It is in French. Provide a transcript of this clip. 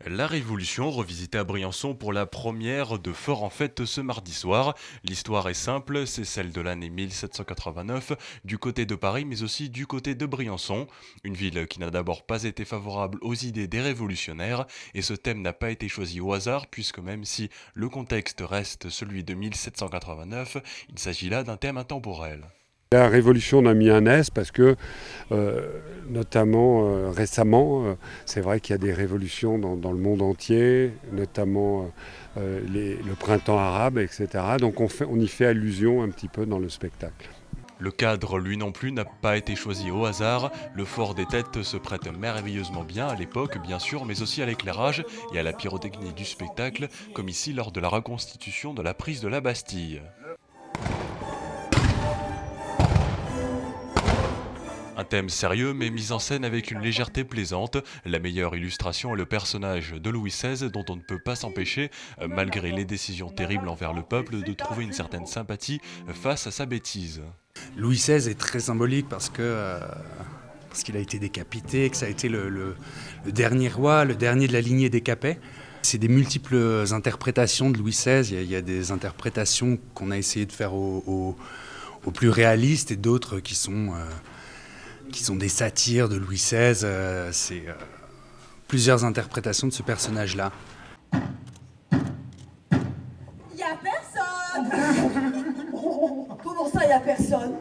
La Révolution, revisitée à Briançon pour la première de Fort en fête ce mardi soir. L'histoire est simple, c'est celle de l'année 1789, du côté de Paris mais aussi du côté de Briançon. Une ville qui n'a d'abord pas été favorable aux idées des révolutionnaires et ce thème n'a pas été choisi au hasard puisque même si le contexte reste celui de 1789, il s'agit là d'un thème intemporel. La révolution n'a mis un S parce que, notamment récemment, c'est vrai qu'il y a des révolutions dans le monde entier, notamment le printemps arabe, etc. Donc on y fait allusion un petit peu dans le spectacle. Le cadre, lui non plus, n'a pas été choisi au hasard. Le fort des têtes se prête merveilleusement bien à l'époque, bien sûr, mais aussi à l'éclairage et à la pyrotechnie du spectacle, comme ici lors de la reconstitution de la prise de la Bastille. Un thème sérieux mais mis en scène avec une légèreté plaisante. La meilleure illustration est le personnage de Louis XVI dont on ne peut pas s'empêcher, malgré les décisions terribles envers le peuple, de trouver une certaine sympathie face à sa bêtise. Louis XVI est très symbolique parce qu'il a été décapité, que ça a été le dernier roi, le dernier de la lignée des Capets. C'est des multiples interprétations de Louis XVI. Il y a des interprétations qu'on a essayé de faire au plus réalistes et d'autres qui sont des satires de Louis XVI. C'est plusieurs interprétations de ce personnage-là. Y a personne. Comment ça, y a personne?